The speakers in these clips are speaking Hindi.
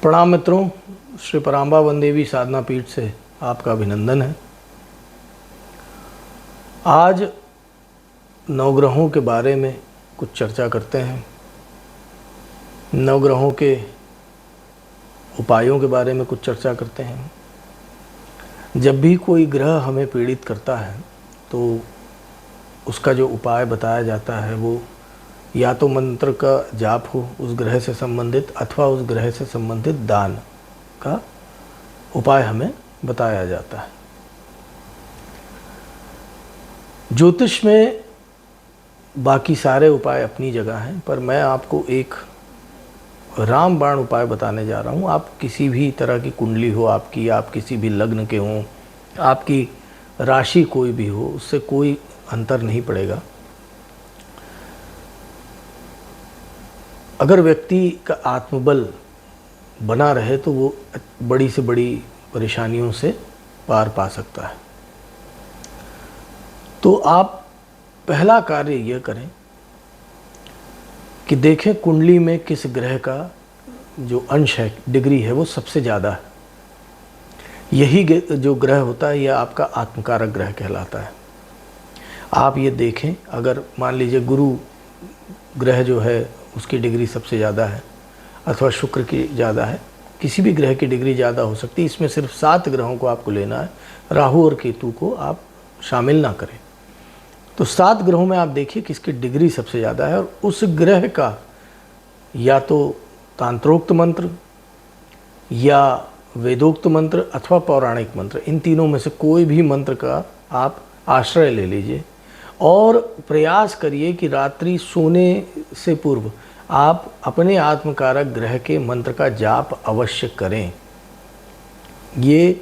प्रणाम मित्रों, श्री पराम्बा वन देवी साधना पीठ से आपका अभिनंदन है। आज नवग्रहों के बारे में कुछ चर्चा करते हैं। नवग्रहों के उपायों के बारे में कुछ चर्चा करते हैं। जब भी कोई ग्रह हमें पीड़ित करता है तो उसका जो उपाय बताया जाता है वो या तो मंत्र का जाप हो उस ग्रह से संबंधित, अथवा उस ग्रह से संबंधित दान का उपाय हमें बताया जाता है। ज्योतिष में बाकी सारे उपाय अपनी जगह हैं, पर मैं आपको एक रामबाण उपाय बताने जा रहा हूँ। आप किसी भी तरह की कुंडली हो आपकी, आप किसी भी लग्न के हों, आपकी राशि कोई भी हो, उससे कोई अंतर नहीं पड़ेगा। अगर व्यक्ति का आत्मबल बना रहे तो वो बड़ी से बड़ी परेशानियों से पार पा सकता है। तो आप पहला कार्य यह करें कि देखें कुंडली में किस ग्रह का जो अंश है, डिग्री है, वो सबसे ज़्यादा है। यही जो ग्रह होता है यह आपका आत्मकारक ग्रह कहलाता है। आप ये देखें, अगर मान लीजिए गुरु ग्रह जो है उसकी डिग्री सबसे ज़्यादा है, अथवा शुक्र की ज़्यादा है, किसी भी ग्रह की डिग्री ज़्यादा हो सकती है। इसमें सिर्फ 7 ग्रहों को आपको लेना है, राहु और केतु को आप शामिल ना करें। तो 7 ग्रहों में आप देखिए किसकी डिग्री सबसे ज़्यादा है और उस ग्रह का या तो तांत्रोक्त मंत्र या वेदोक्त मंत्र अथवा पौराणिक मंत्र, इन तीनों में से कोई भी मंत्र का आप आश्रय ले लीजिए और प्रयास करिए कि रात्रि सोने से पूर्व आप अपने आत्मकारक ग्रह के मंत्र का जाप अवश्य करें। ये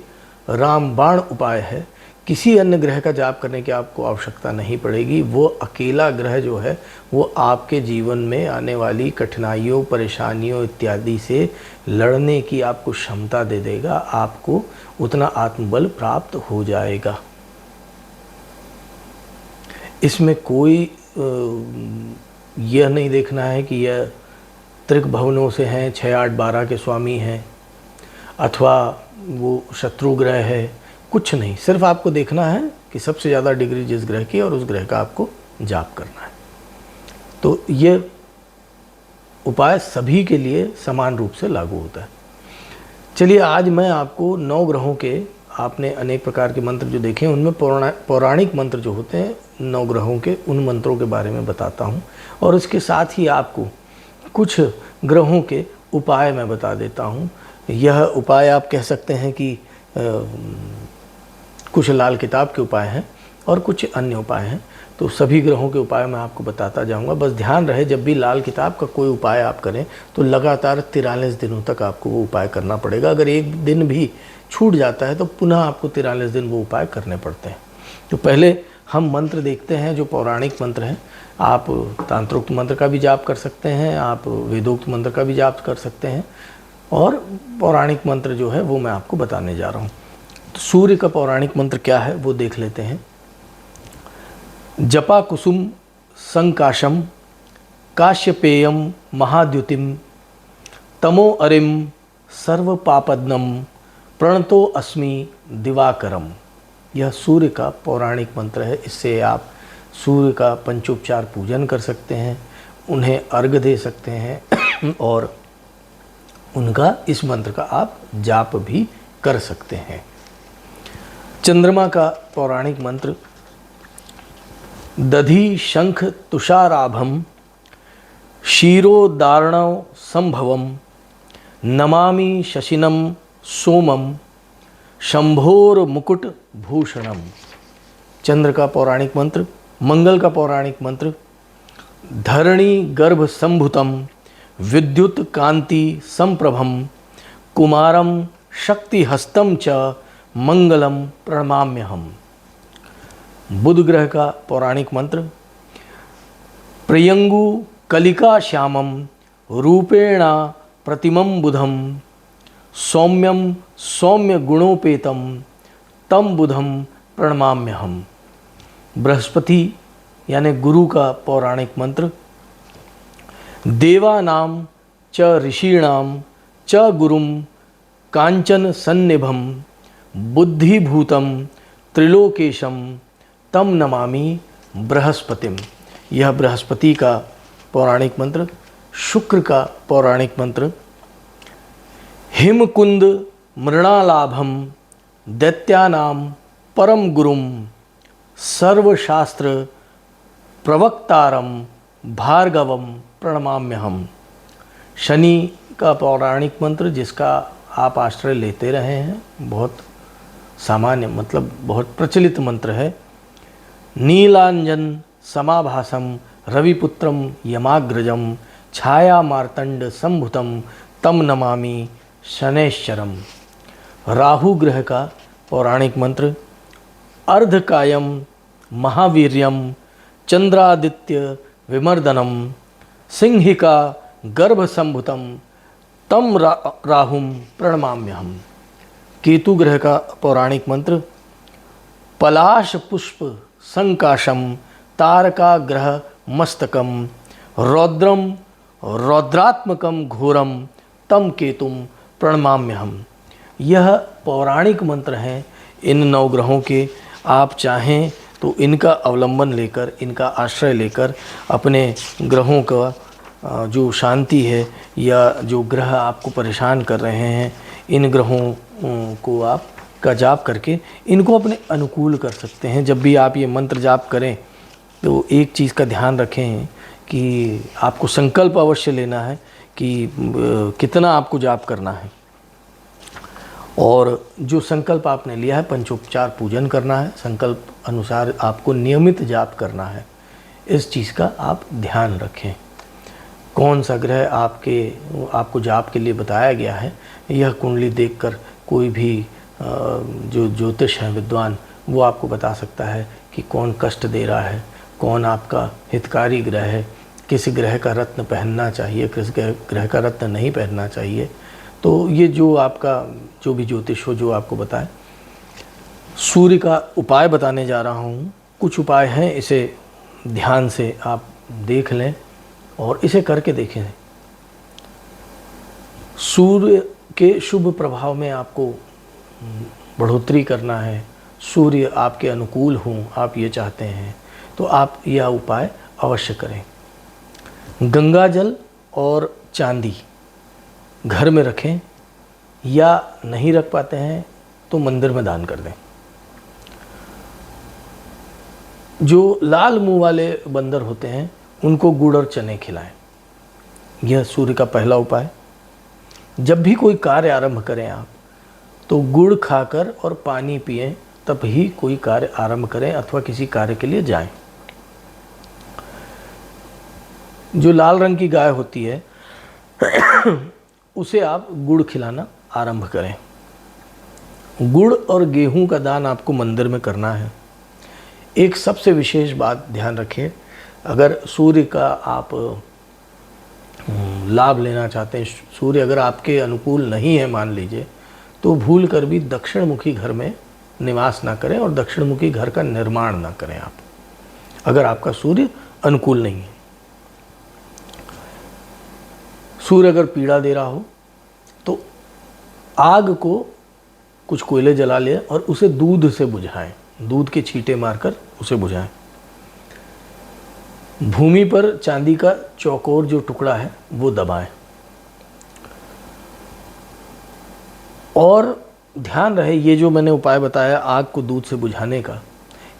रामबाण उपाय है। किसी अन्य ग्रह का जाप करने की आपको आवश्यकता नहीं पड़ेगी। वो अकेला ग्रह जो है वो आपके जीवन में आने वाली कठिनाइयों, परेशानियों इत्यादि से लड़ने की आपको क्षमता दे देगा। आपको उतना आत्मबल प्राप्त हो जाएगा। इसमें कोई यह नहीं देखना है कि यह त्रिक भवनों से हैं, 6, 8, 12 के स्वामी हैं, अथवा वो शत्रु ग्रह है, कुछ नहीं। सिर्फ आपको देखना है कि सबसे ज़्यादा डिग्री जिस ग्रह की और उस ग्रह का आपको जाप करना है। तो ये उपाय सभी के लिए समान रूप से लागू होता है। चलिए, आज मैं आपको 9 ग्रहों के, आपने अनेक प्रकार के मंत्र जो देखे उनमें पौराणिक मंत्र जो होते हैं 9 ग्रहों के, उन मंत्रों के बारे में बताता हूँ। और इसके साथ ही आपको कुछ ग्रहों के उपाय मैं बता देता हूँ। यह उपाय आप कह सकते हैं कि कुछ लाल किताब के उपाय हैं और कुछ अन्य उपाय हैं। तो सभी ग्रहों के उपाय मैं आपको बताता जाऊंगा। बस ध्यान रहे, जब भी लाल किताब का कोई उपाय आप करें तो लगातार 43 दिनों तक आपको वो उपाय करना पड़ेगा। अगर एक दिन भी छूट जाता है तो पुनः आपको 43 दिन वो उपाय करने पड़ते हैं। तो पहले हम मंत्र देखते हैं जो पौराणिक मंत्र हैं। आप तांत्रोक्त मंत्र का भी जाप कर सकते हैं, आप वेदोक्त मंत्र का भी जाप कर सकते हैं, और पौराणिक मंत्र जो है वो मैं आपको बताने जा रहा हूँ। तो सूर्य का पौराणिक मंत्र क्या है वो देख लेते हैं। जपा कुसुम संकाशम काश्यपेयम महाद्युतिम तमो अरिम सर्व पापदनम प्रणतो अस्मि दिवाकरम। यह सूर्य का पौराणिक मंत्र है। इससे आप सूर्य का पंचोपचार पूजन कर सकते हैं, उन्हें अर्घ्य दे सकते हैं और उनका, इस मंत्र का आप जाप भी कर सकते हैं। चंद्रमा का पौराणिक मंत्र दधि शंख तुषाराभम क्षीरोदारणव संभवम नमामि शशिनम सोमम शंभोर मुकुट भूषणम। चंद्र का पौराणिक मंत्र। मंगल का पौराणिक मंत्र धरणी गर्भ संभुतम विद्युत कांति संप्रभम कुमारम शक्ति हस्तम च मंगलम प्रणमाम्यहम। बुध ग्रह का पौराणिक मंत्र प्रियंगु कलिका श्यामम रूपेणा प्रतिमं बुधम सौम्यम सौम्य गुणोपेतम तम बुधम प्रणमाम्यहम। बृहस्पति यानी गुरु का पौराणिक मंत्र देवानां च ऋषीणां च गुरुम कांचन सन्निभम बुद्धिभूतम त्रिलोकेशम तम नमामि बृहस्पतिम। यह बृहस्पति का पौराणिक मंत्र, शुक्र का पौराणिक मंत्र। हिमकुंद मृणालाभम दैत्यानाम परम गुरुम सर्वशास्त्र प्रवक्तारम भार्गवम प्रणमाम्यहम। शनि का पौराणिक मंत्र जिसका आप आश्रय लेते रहे हैं, बहुत सामान्य मतलब बहुत प्रचलित मंत्र है। नीलांजन समाभासम रविपुत्रम यमाग्रजम छाया मार्तंड संभुतम तम नमामि शनैश्चरम। राहु ग्रह का पौराणिक मंत्र अर्धकायम महावीर्यम चंद्रादित्य विमर्दनम सिंहिका गर्भ संभुतम तम राहुम प्रणमाम्यहम। केतु ग्रह का पौराणिक मंत्र पलाश पुष्प संकाशम तारका ग्रह मस्तकम रौद्रम रौद्रात्मकम घोरम तम केतुम प्रणमाम्यहम। यह पौराणिक मंत्र हैं इन नवग्रहों के। आप चाहें तो इनका अवलंबन लेकर, इनका आश्रय लेकर अपने ग्रहों का जो शांति है या जो ग्रह आपको परेशान कर रहे हैं, इन ग्रहों को आप का जाप करके इनको अपने अनुकूल कर सकते हैं। जब भी आप ये मंत्र जाप करें तो एक चीज़ का ध्यान रखें कि आपको संकल्प अवश्य लेना है कि कितना आपको जाप करना है, और जो संकल्प आपने लिया है पंचोपचार पूजन करना है, संकल्प अनुसार आपको नियमित जाप करना है। इस चीज़ का आप ध्यान रखें। कौन सा ग्रह आपको जाप के लिए बताया गया है, यह कुंडली देखकर कोई भी जो ज्योतिष हैं विद्वान, वो आपको बता सकता है कि कौन कष्ट दे रहा है, कौन आपका हितकारी ग्रह है, किस ग्रह का रत्न पहनना चाहिए, किस ग्रह का रत्न नहीं पहनना चाहिए। तो ये जो आपका जो भी ज्योतिष हो जो आपको बताए। सूर्य का उपाय बताने जा रहा हूँ। कुछ उपाय हैं, इसे ध्यान से आप देख लें और इसे करके देखें। सूर्य के शुभ प्रभाव में आपको बढ़ोतरी करना है, सूर्य आपके अनुकूल हों, आप ये चाहते हैं तो आप यह उपाय अवश्य करें। गंगा जल और चांदी घर में रखें, या नहीं रख पाते हैं तो मंदिर में दान कर दें। जो लाल मुंह वाले बंदर होते हैं उनको गुड़ और चने खिलाएं। यह सूर्य का पहला उपाय। जब भी कोई कार्य आरंभ करें आप तो गुड़ खाकर और पानी पिएं, तब ही कोई कार्य आरंभ करें अथवा किसी कार्य के लिए जाएं। जो लाल रंग की गाय होती है उसे आप गुड़ खिलाना आरंभ करें। गुड़ और गेहूं का दान आपको मंदिर में करना है। एक सबसे विशेष बात ध्यान रखें, अगर सूर्य का आप लाभ लेना चाहते हैं, सूर्य अगर आपके अनुकूल नहीं है मान लीजिए, तो भूल कर भी दक्षिणमुखी घर में निवास ना करें और दक्षिणमुखी घर का निर्माण ना करें आप, अगर आपका सूर्य अनुकूल नहीं है। सूर्य अगर पीड़ा दे रहा हो तो आग को कुछ कोयले जला लें और उसे दूध से बुझाएं, दूध के छींटे मारकर उसे बुझाएं। भूमि पर चांदी का चौकोर जो टुकड़ा है वो दबाएं। और ध्यान रहे, ये जो मैंने उपाय बताया आग को दूध से बुझाने का,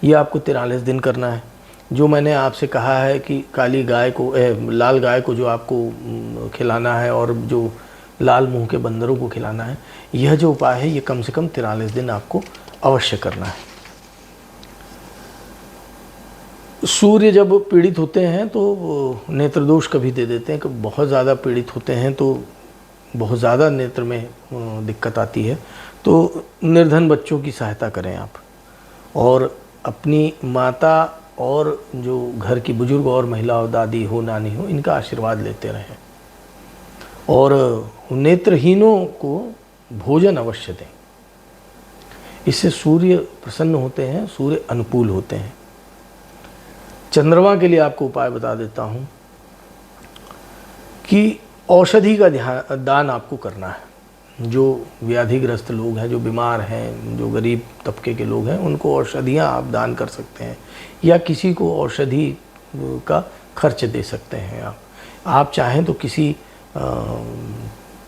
ये आपको 43 दिन करना है। जो मैंने आपसे कहा है कि काली गाय को लाल गाय को जो आपको खिलाना है और जो लाल मुंह के बंदरों को खिलाना है, यह जो उपाय है ये कम से कम 43 दिन आपको अवश्य करना है। सूर्य जब पीड़ित होते हैं तो नेत्र दोष कभी दे देते हैं कि बहुत ज़्यादा पीड़ित होते हैं तो बहुत ज़्यादा नेत्र में दिक्कत आती है, तो निर्धन बच्चों की सहायता करें आप, और अपनी माता और जो घर की बुजुर्ग और महिला हो, दादी हो, नानी हो, इनका आशीर्वाद लेते रहें। और नेत्रहीनों को भोजन अवश्य दें, इससे सूर्य प्रसन्न होते हैं, सूर्य अनुकूल होते हैं। चंद्रमा के लिए आपको उपाय बता देता हूँ कि औषधि का दान आपको करना है। जो व्याधिग्रस्त लोग हैं, जो बीमार हैं, जो गरीब तबके के लोग हैं, उनको औषधियाँ आप दान कर सकते हैं, या किसी को औषधि का खर्च दे सकते हैं। आप चाहें तो किसी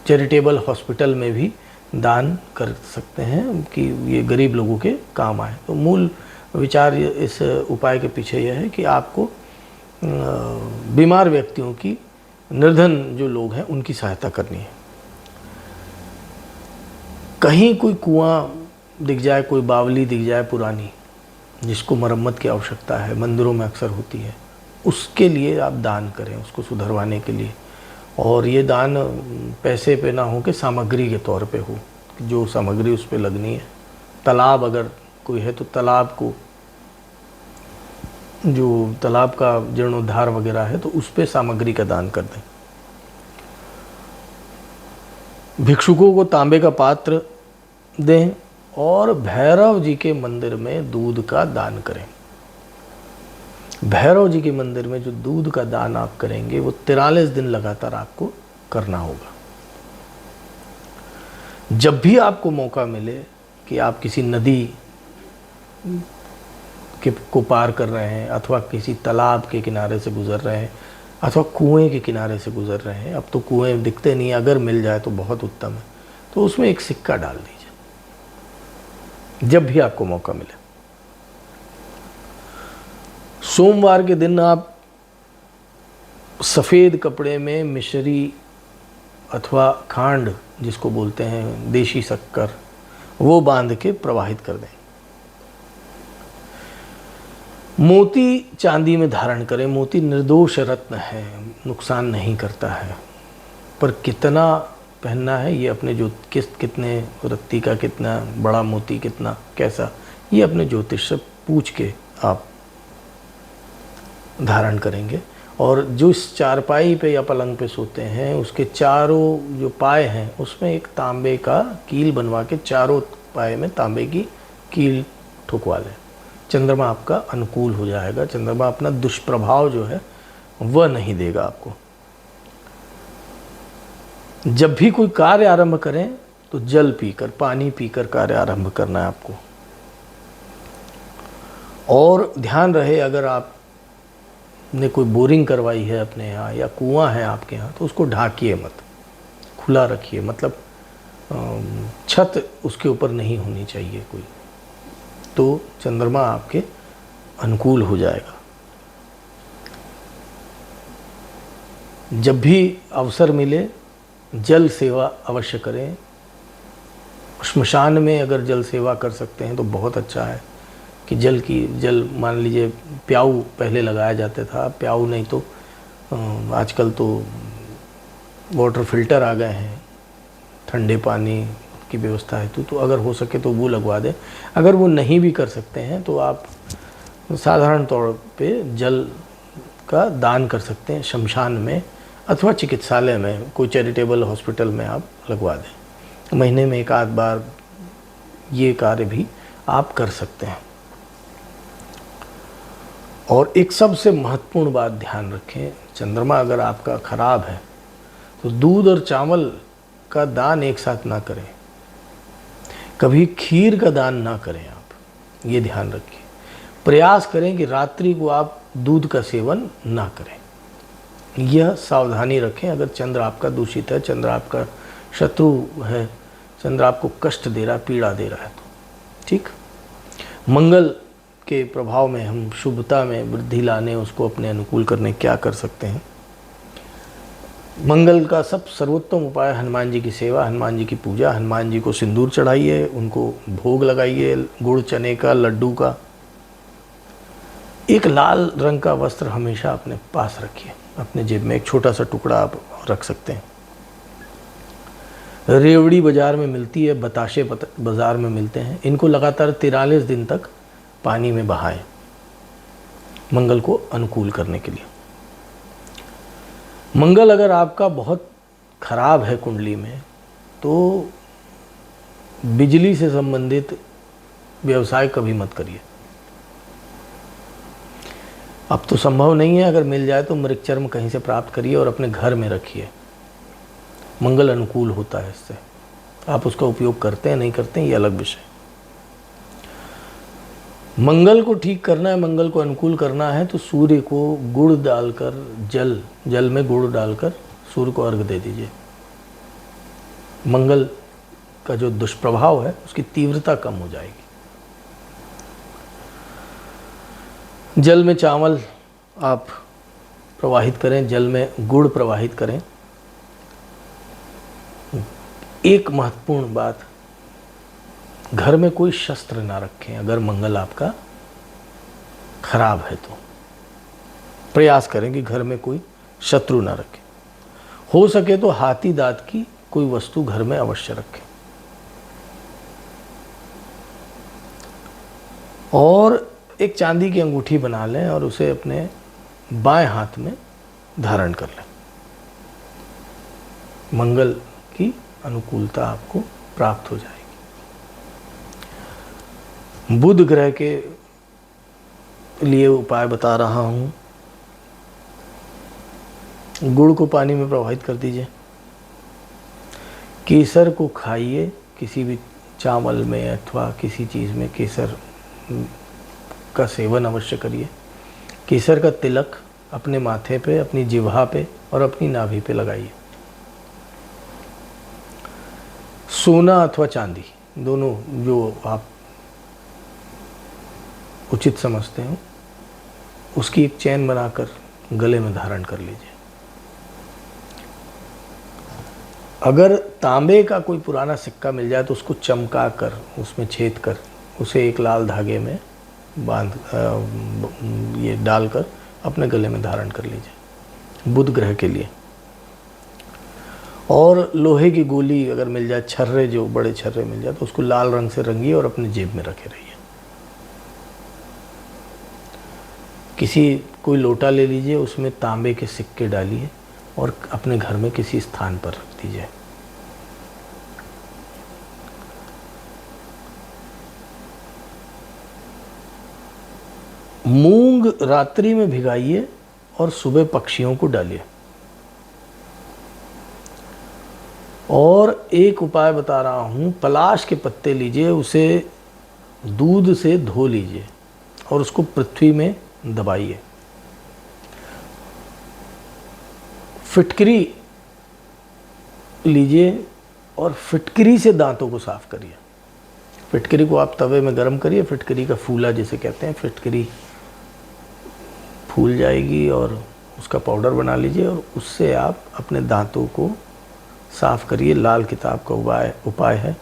चैरिटेबल हॉस्पिटल में भी दान कर सकते हैं कि ये गरीब लोगों के काम आए। तो मूल विचार इस उपाय के पीछे यह है कि आपको बीमार व्यक्तियों की, निर्धन जो लोग हैं, उनकी सहायता करनी है। कहीं कोई कुआं दिख जाए, कोई बावली दिख जाए पुरानी, जिसको मरम्मत की आवश्यकता है, मंदिरों में अक्सर होती है, उसके लिए आप दान करें, उसको सुधरवाने के लिए। और ये दान पैसे पे ना हो कि सामग्री के तौर पे हो, जो सामग्री उस पर लगनी है। तालाब अगर कोई है तो तालाब को, जो तालाब का जीर्णोद्धार वगैरह है, तो उस पर सामग्री का दान कर दें। भिक्षुकों को तांबे का पात्र दें और भैरव जी के मंदिर में दूध का दान करें। भैरव जी के मंदिर में जो दूध का दान आप करेंगे वो 43 दिन लगातार आपको करना होगा। जब भी आपको मौका मिले कि आप किसी नदी को पार कर रहे हैं, अथवा किसी तालाब के किनारे से गुजर रहे हैं, अथवा कुएं के किनारे से गुजर रहे हैं, अब तो कुएं दिखते नहीं, अगर मिल जाए तो बहुत उत्तम है, तो उसमें एक सिक्का डाल दीजिए जब भी आपको मौका मिले। सोमवार के दिन आप सफ़ेद कपड़े में मिश्री अथवा खांड, जिसको बोलते हैं देशी शक्कर, वो बांध के प्रवाहित कर दें। मोती चांदी में धारण करें। मोती निर्दोष रत्न है, नुकसान नहीं करता है, पर कितना पहनना है ये अपने कितने रत्ती का, कितना बड़ा मोती, कितना कैसा, ये अपने ज्योतिष से पूछ के आप धारण करेंगे। और जो इस चारपाई पे या पलंग पे सोते हैं, उसके चारों जो पाए हैं उसमें एक तांबे का कील बनवा के चारों पाए में तांबे की कील ठुकवा लें। चंद्रमा आपका अनुकूल हो जाएगा। चंद्रमा अपना दुष्प्रभाव जो है वह नहीं देगा आपको। जब भी कोई कार्य आरंभ करें तो जल पीकर, पानी पीकर कार्य आरंभ करना है आपको। और ध्यान रहे, अगर आपने कोई बोरिंग करवाई है अपने यहाँ या कुआं है आपके यहाँ, तो उसको ढाकिए मत, खुला रखिए। मतलब छत उसके ऊपर नहीं होनी चाहिए कोई, तो चंद्रमा आपके अनुकूल हो जाएगा। जब भी अवसर मिले जल सेवा अवश्य करें। श्मशान में अगर जल सेवा कर सकते हैं तो बहुत अच्छा है कि जल मान लीजिए प्याऊ पहले लगाया जाता था, प्याऊ नहीं तो आजकल तो वाटर फिल्टर आ गए हैं, ठंडे पानी की व्यवस्था है, तो अगर हो सके तो वो लगवा दें। अगर वो नहीं भी कर सकते हैं तो आप साधारण तौर पे जल का दान कर सकते हैं शमशान में, अथवा चिकित्सालय में, कोई चैरिटेबल हॉस्पिटल में आप लगवा दें। महीने में एक आध बार ये कार्य भी आप कर सकते हैं। और एक सबसे महत्वपूर्ण बात ध्यान रखें, चंद्रमा अगर आपका खराब है तो दूध और चावल का दान एक साथ ना करें, कभी खीर का दान ना करें आप, ये ध्यान रखिए। प्रयास करें कि रात्रि को आप दूध का सेवन ना करें, यह सावधानी रखें। अगर चंद्र आपका दूषित है, चंद्र आपका शत्रु है, चंद्र आपको कष्ट दे रहा, पीड़ा दे रहा है तो ठीक। मंगल के प्रभाव में हम शुभता में वृद्धि लाने, उसको अपने अनुकूल करने क्या कर सकते हैं। मंगल का सब सर्वोत्तम उपाय हनुमान जी की सेवा, हनुमान जी की पूजा। हनुमान जी को सिंदूर चढ़ाइए, उनको भोग लगाइए गुड़ चने का, लड्डू का। एक लाल रंग का वस्त्र हमेशा अपने पास रखिए, अपने जेब में एक छोटा सा टुकड़ा आप रख सकते हैं। रेवड़ी बाज़ार में मिलती है, बताशे बाज़ार में मिलते हैं, इनको लगातार 43 दिन तक पानी में बहाएं मंगल को अनुकूल करने के लिए। मंगल अगर आपका बहुत खराब है कुंडली में, तो बिजली से संबंधित व्यवसाय कभी मत करिए। अब तो संभव नहीं है, अगर मिल जाए तो मृगचर्म कहीं से प्राप्त करिए और अपने घर में रखिए। मंगल अनुकूल होता है इससे। आप उसका उपयोग करते हैं नहीं करते हैं ये अलग विषय। मंगल को ठीक करना है, मंगल को अनुकूल करना है तो सूर्य को गुड़ डालकर, जल में गुड़ डालकर सूर्य को अर्घ दे दीजिए। मंगल का जो दुष्प्रभाव है उसकी तीव्रता कम हो जाएगी। जल में चावल आप प्रवाहित करें, जल में गुड़ प्रवाहित करें। एक महत्वपूर्ण बात, घर में कोई शस्त्र ना रखें। अगर मंगल आपका खराब है तो प्रयास करें कि घर में कोई शत्रु ना रखें। हो सके तो हाथी दांत की कोई वस्तु घर में अवश्य रखें। और एक चांदी की अंगूठी बना लें और उसे अपने बाएं हाथ में धारण कर लें। मंगल की अनुकूलता आपको प्राप्त हो जाएगी। बुध ग्रह के लिए उपाय बता रहा हूं। गुड़ को पानी में प्रवाहित कर दीजिए। केसर को खाइए, किसी भी चावल में अथवा किसी चीज़ में केसर का सेवन अवश्य करिए। केसर का तिलक अपने माथे पे, अपनी जिह्वा पे और अपनी नाभि पे लगाइए। सोना अथवा चांदी दोनों जो आप उचित समझते हो उसकी एक चैन बनाकर गले में धारण कर लीजिए। अगर तांबे का कोई पुराना सिक्का मिल जाए तो उसको चमका कर, उसमें छेद कर, उसे एक लाल धागे में बांध ये डालकर अपने गले में धारण कर लीजिए बुध ग्रह के लिए। और लोहे की गोली अगर मिल जाए, छर्रे जो बड़े छर्रे मिल जाए तो उसको लाल रंग से रंगिए और अपनी जेब में रखे रहिए। कोई लोटा ले लीजिए, उसमें तांबे के सिक्के डालिए और अपने घर में किसी स्थान पर रख दीजिए। मूंग रात्रि में भिगाइए और सुबह पक्षियों को डालिए। और एक उपाय बता रहा हूं, पलाश के पत्ते लीजिए, उसे दूध से धो लीजिए और उसको पृथ्वी में दबाइए। फिटकरी लीजिए और फिटकरी से दांतों को साफ करिए। फिटकरी को आप तवे में गर्म करिए, फिटकरी का फूला जिसे कहते हैं, फिटकरी फूल जाएगी और उसका पाउडर बना लीजिए और उससे आप अपने दांतों को साफ करिए। लाल किताब का उपाय है।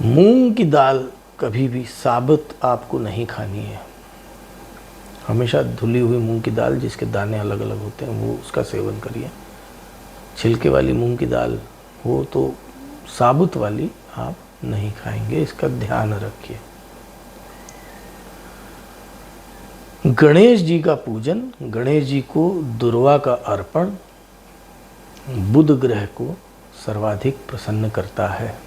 मूंग की दाल कभी भी साबुत आपको नहीं खानी है। हमेशा धुली हुई मूंग की दाल जिसके दाने अलग अलग होते हैं वो उसका सेवन करिए। छिलके वाली मूंग की दाल हो तो साबुत वाली आप नहीं खाएंगे, इसका ध्यान रखिए। गणेश जी का पूजन, गणेश जी को दुर्वा का अर्पण बुध ग्रह को सर्वाधिक प्रसन्न करता है।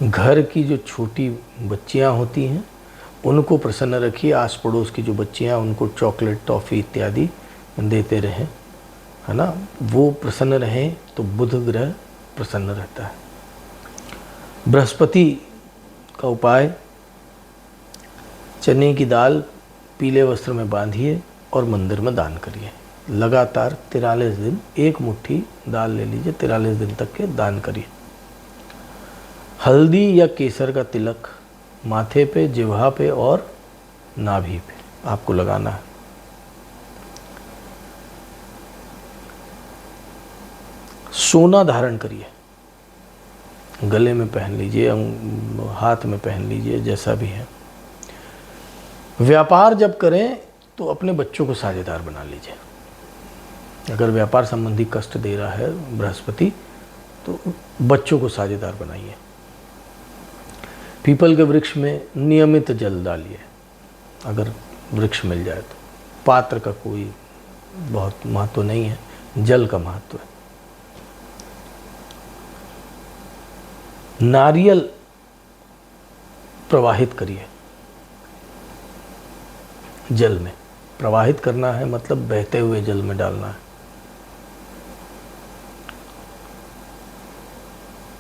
घर की जो छोटी बच्चियां होती हैं उनको प्रसन्न रखिए। आस पड़ोस की जो बच्चियां उनको चॉकलेट, टॉफ़ी इत्यादि देते रहें, है ना, वो प्रसन्न रहें तो बुध ग्रह प्रसन्न रहता है। बृहस्पति का उपाय, चने की दाल पीले वस्त्र में बांधिए और मंदिर में दान करिए। लगातार 43 दिन एक मुट्ठी दाल ले लीजिए, 43 दिन तक के दान करिए। हल्दी या केसर का तिलक माथे पे, जिह्वा पे और नाभि पे आपको लगाना है। सोना धारण करिए, गले में पहन लीजिए, हाथ में पहन लीजिए, जैसा भी है। व्यापार जब करें तो अपने बच्चों को साझेदार बना लीजिए। अगर व्यापार संबंधी कष्ट दे रहा है बृहस्पति तो बच्चों को साझेदार बनाइए। पीपल के वृक्ष में नियमित जल डालिए अगर वृक्ष मिल जाए तो। पात्र का कोई बहुत महत्व नहीं है, जल का महत्व है। नारियल प्रवाहित करिए, जल में प्रवाहित करना है मतलब बहते हुए जल में डालना है।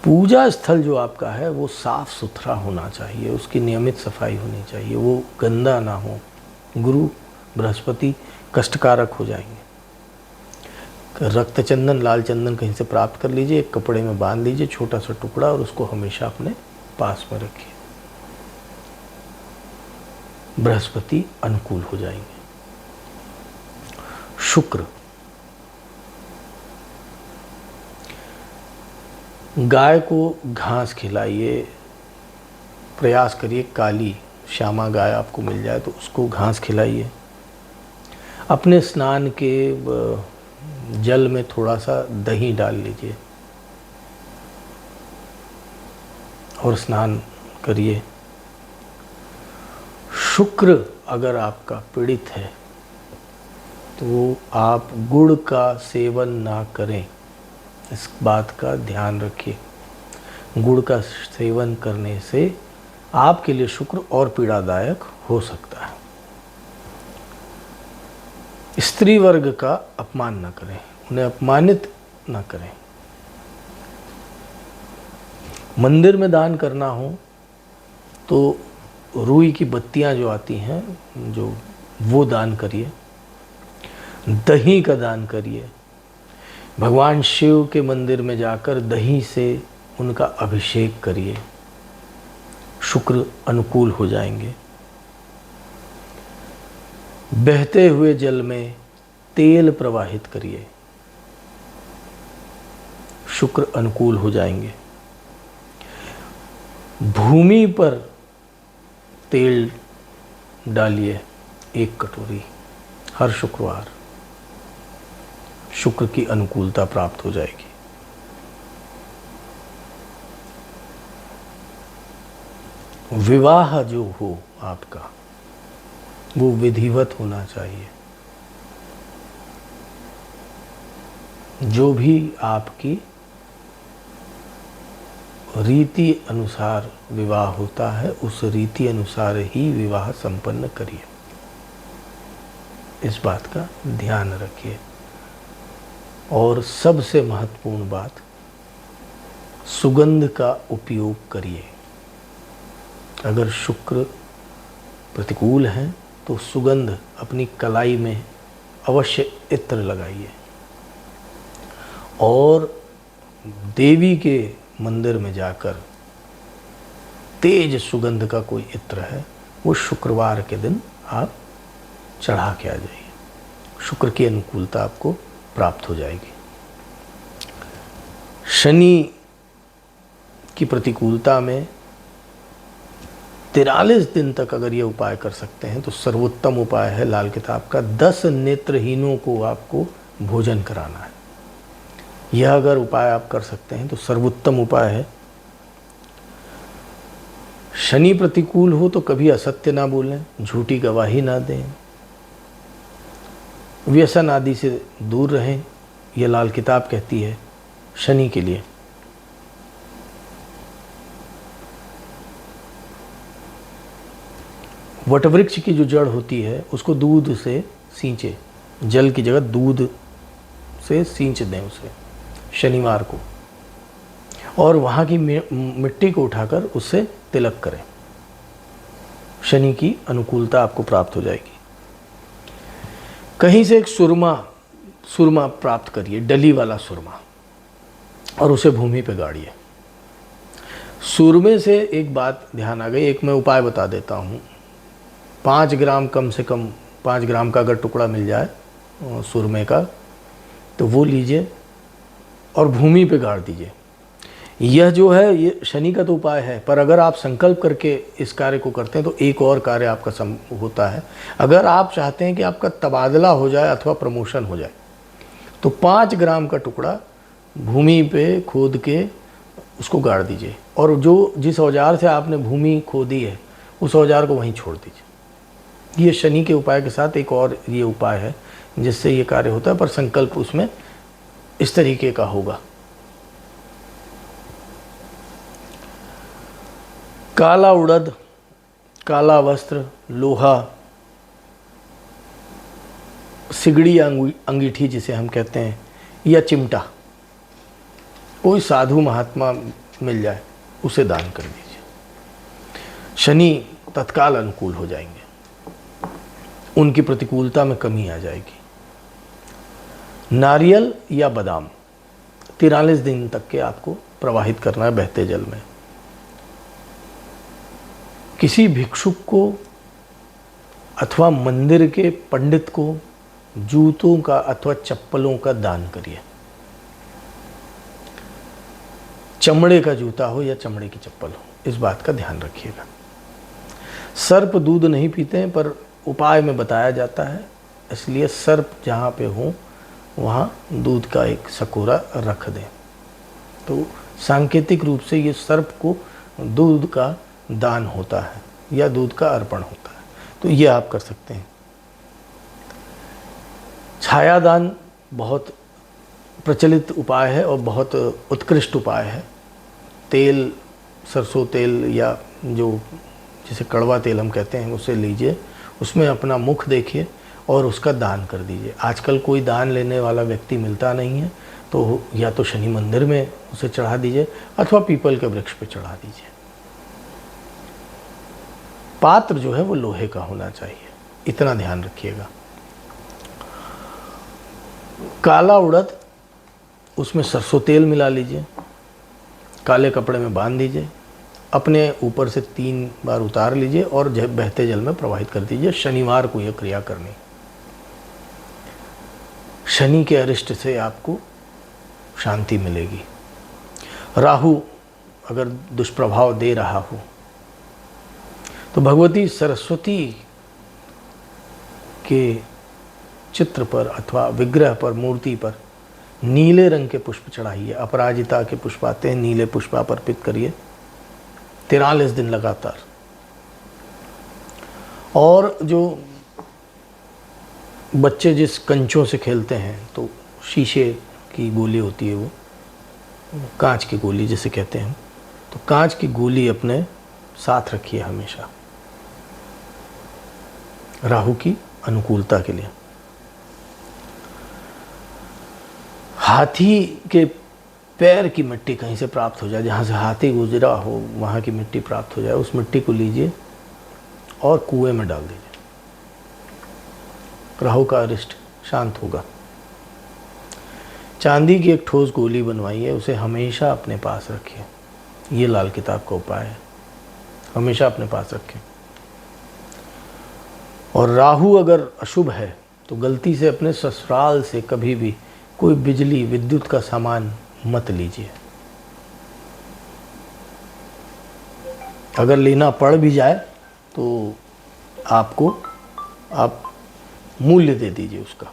पूजा स्थल जो आपका है वो साफ सुथरा होना चाहिए, उसकी नियमित सफाई होनी चाहिए, वो गंदा ना हो। गुरु बृहस्पति कष्टकारक हो जाएंगे। रक्त चंदन, लाल चंदन कहीं से प्राप्त कर लीजिए, एक कपड़े में बांध लीजिए छोटा सा टुकड़ा, और उसको हमेशा अपने पास में रखिए। बृहस्पति अनुकूल हो जाएंगे। शुक्र, गाय को घास खिलाइए, प्रयास करिए काली श्यामा गाय आपको मिल जाए तो उसको घास खिलाइए। अपने स्नान के जल में थोड़ा सा दही डाल लीजिए और स्नान करिए। शुक्र अगर आपका पीड़ित है तो आप गुड़ का सेवन ना करें, इस बात का ध्यान रखिए। गुड़ का सेवन करने से आपके लिए शुक्र और पीड़ादायक हो सकता है। स्त्री वर्ग का अपमान न करें, उन्हें अपमानित न करें। मंदिर में दान करना हो तो रुई की बत्तियां जो आती हैं जो, वो दान करिए। दही का दान करिए। भगवान शिव के मंदिर में जाकर दही से उनका अभिषेक करिए, शुक्र अनुकूल हो जाएंगे। बहते हुए जल में तेल प्रवाहित करिए, शुक्र अनुकूल हो जाएंगे। भूमि पर तेल डालिए 1 कटोरी हर शुक्रवार, शुक्र की अनुकूलता प्राप्त हो जाएगी। विवाह जो हो आपका वो विधिवत होना चाहिए। जो भी आपकी रीति अनुसार विवाह होता है उस रीति अनुसार ही विवाह संपन्न करिए, इस बात का ध्यान रखिए। और सबसे महत्वपूर्ण बात, सुगंध का उपयोग करिए। अगर शुक्र प्रतिकूल हैं तो सुगंध अपनी कलाई में अवश्य इत्र लगाइए। और देवी के मंदिर में जाकर तेज सुगंध का कोई इत्र है वो शुक्रवार के दिन आप चढ़ा के आ जाइए, शुक्र की अनुकूलता आपको प्राप्त हो जाएगी। शनि की प्रतिकूलता में 43 दिन तक अगर ये उपाय कर सकते हैं तो सर्वोत्तम उपाय है लाल किताब का 10 नेत्रहीनों को आपको भोजन कराना है। यह अगर उपाय आप कर सकते हैं तो सर्वोत्तम उपाय है। शनि प्रतिकूल हो तो कभी असत्य ना बोलें, झूठी गवाही ना दें, व्यसन आदि से दूर रहें, यह लाल किताब कहती है शनि के लिए। वटवृक्ष की जो जड़ होती है उसको दूध से सींचे, जल की जगह दूध से सींच दें उसे शनिवार को, और वहाँ की मिट्टी को उठाकर उससे तिलक करें। शनि की अनुकूलता आपको प्राप्त हो जाएगी। कहीं से एक सुरमा प्राप्त करिए, डली वाला सुरमा, और उसे भूमि पे गाड़िए। सुरमे से एक बात ध्यान आ गई, एक मैं उपाय बता देता हूँ। 5 ग्राम, कम से कम 5 ग्राम का अगर टुकड़ा मिल जाए सुरमे का तो वो लीजिए और भूमि पे गाड़ दीजिए। यह जो है ये शनि का तो उपाय है, पर अगर आप संकल्प करके इस कार्य को करते हैं तो एक और कार्य आपका होता है। अगर आप चाहते हैं कि आपका तबादला हो जाए अथवा प्रमोशन हो जाए तो 5 ग्राम का टुकड़ा भूमि पे खोद के उसको गाड़ दीजिए, और जो जिस औजार से आपने भूमि खोदी है उस औजार को वहीं छोड़ दीजिए। ये शनि के उपाय के साथ एक और ये उपाय है जिससे ये कार्य होता है, पर संकल्प उसमें इस तरीके का होगा। काला उड़द, काला वस्त्र, लोहा, सिगड़ी अंगीठी जिसे हम कहते हैं, या चिमटा, कोई साधु महात्मा मिल जाए उसे दान कर दीजिए। शनि तत्काल अनुकूल हो जाएंगे, उनकी प्रतिकूलता में कमी आ जाएगी। नारियल या बादाम 43 दिन तक के आपको प्रवाहित करना है बहते जल में। किसी भिक्षुक को अथवा मंदिर के पंडित को जूतों का अथवा चप्पलों का दान करिए। चमड़े का जूता हो या चमड़े की चप्पल हो, इस बात का ध्यान रखिएगा। सर्प दूध नहीं पीते हैं, पर उपाय में बताया जाता है, इसलिए सर्प जहाँ पे हो वहाँ दूध का एक सकोरा रख दें। तो सांकेतिक रूप से ये सर्प को दूध का दान होता है या दूध का अर्पण होता है, तो ये आप कर सकते हैं। छायादान बहुत प्रचलित उपाय है और बहुत उत्कृष्ट उपाय है। तेल, सरसों तेल या जो जिसे कड़वा तेल हम कहते हैं उसे लीजिए, उसमें अपना मुख देखिए और उसका दान कर दीजिए। आजकल कोई दान लेने वाला व्यक्ति मिलता नहीं है, तो या तो शनि मंदिर में उसे चढ़ा दीजिए अथवा पीपल के वृक्ष पे चढ़ा दीजिए। पात्र जो है वो लोहे का होना चाहिए, इतना ध्यान रखिएगा। काला उड़द, उसमें सरसों तेल मिला लीजिए, काले कपड़े में बांध दीजिए, अपने ऊपर से 3 बार उतार लीजिए और बहते जल में प्रवाहित कर दीजिए। शनिवार को यह क्रिया करनी। शनि के अरिष्ट से आपको शांति मिलेगी। राहु अगर दुष्प्रभाव दे रहा हो तो भगवती सरस्वती के चित्र पर अथवा विग्रह पर, मूर्ति पर नीले रंग के पुष्प चढ़ाइए। अपराजिता के पुष्प आते हैं, नीले पुष्प आप अर्पित करिए 43 दिन लगातार। और जो बच्चे जिस कंचों से खेलते हैं, तो शीशे की गोली होती है, वो कांच की गोली जिसे कहते हैं, तो कांच की गोली अपने साथ रखिए हमेशा, राहु की अनुकूलता के लिए। हाथी के पैर की मिट्टी कहीं से प्राप्त हो जाए, जहाँ से हाथी गुजरा हो वहाँ की मिट्टी प्राप्त हो जाए, उस मिट्टी को लीजिए और कुएं में डाल दीजिए। राहु का अरिष्ट शांत होगा। चांदी की एक ठोस गोली बनवाइए, उसे हमेशा अपने पास रखिए। ये लाल किताब का उपाय है, हमेशा अपने पास रखें। और राहु अगर अशुभ है तो गलती से अपने ससुराल से कभी भी कोई बिजली विद्युत का सामान मत लीजिए। अगर लेना पड़ भी जाए तो आप मूल्य दे दीजिए उसका।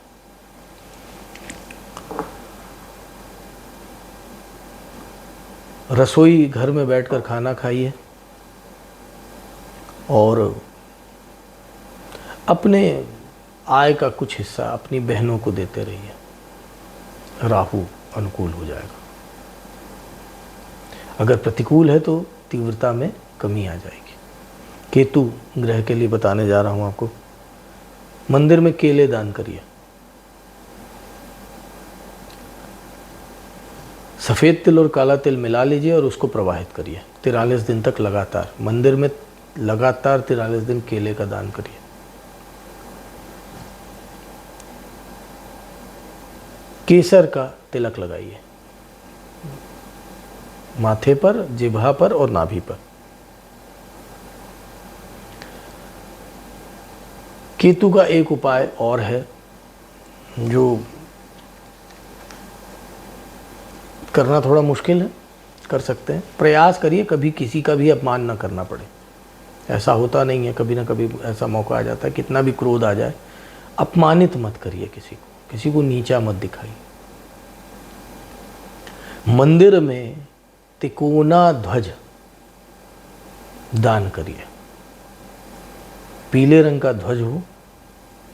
रसोई घर में बैठकर खाना खाइए और अपने आय का कुछ हिस्सा अपनी बहनों को देते रहिए, राहु अनुकूल हो जाएगा। अगर प्रतिकूल है तो तीव्रता में कमी आ जाएगी। केतु ग्रह के लिए बताने जा रहा हूं आपको। मंदिर में केले दान करिए। सफ़ेद तिल और काला तिल मिला लीजिए और उसको प्रवाहित करिए 43 दिन तक लगातार। मंदिर में लगातार 43 दिन केले का दान करिए। केसर का तिलक लगाइए माथे पर, जिह्वा पर और नाभि पर। केतु का एक उपाय और है जो करना थोड़ा मुश्किल है, कर सकते हैं। प्रयास करिए कभी किसी का भी अपमान ना करना पड़े। ऐसा होता नहीं है, कभी ना कभी ऐसा मौका आ जाता है, कितना भी क्रोध आ जाए अपमानित मत करिए किसी को नीचा मत दिखाइए। मंदिर में तिकोना ध्वज दान करिए। पीले रंग का ध्वज हो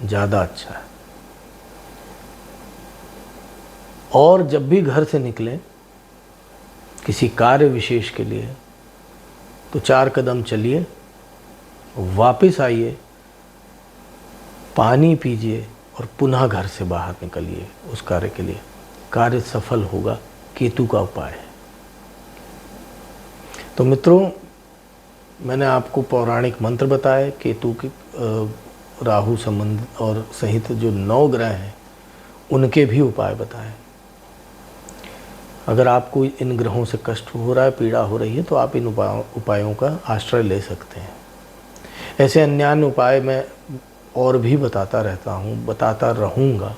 ज़्यादा अच्छा है। और जब भी घर से निकलें किसी कार्य विशेष के लिए तो 4 कदम चलिए, वापस आइए, पानी पीजिए और पुनः घर से बाहर निकलिए उस कार्य के लिए। कार्य सफल होगा। केतु का उपाय है। तो मित्रों, मैंने आपको पौराणिक मंत्र बताए, केतु के राहु संबंध और सहित जो 9 ग्रह हैं उनके भी उपाय बताए। अगर आपको इन ग्रहों से कष्ट हो रहा है, पीड़ा हो रही है, तो आप इन उपायों का आश्रय ले सकते हैं। ऐसे अन्यान्य उपाय मैं और भी बताता रहता हूँ, बताता रहूँगा,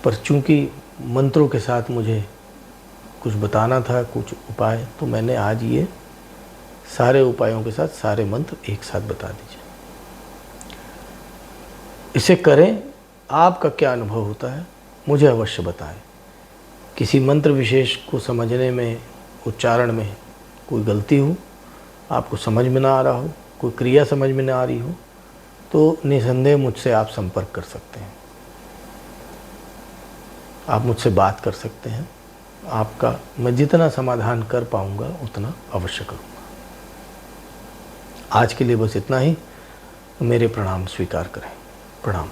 पर चूँकि मंत्रों के साथ मुझे कुछ बताना था, कुछ उपाय, तो मैंने आज ये सारे उपायों के साथ सारे मंत्र एक साथ बता दीजिए। इसे करें, आपका क्या अनुभव होता है मुझे अवश्य बताएं। किसी मंत्र विशेष को समझने में, उच्चारण में कोई गलती हो, आपको समझ में ना आ रहा हो, कोई क्रिया समझ में ना आ रही हो, तो निसंदेह मुझसे आप संपर्क कर सकते हैं, आप मुझसे बात कर सकते हैं। आपका मैं जितना समाधान कर पाऊंगा उतना अवश्य करूंगा। आज के लिए बस इतना ही। मेरे प्रणाम स्वीकार करें। प्रणाम।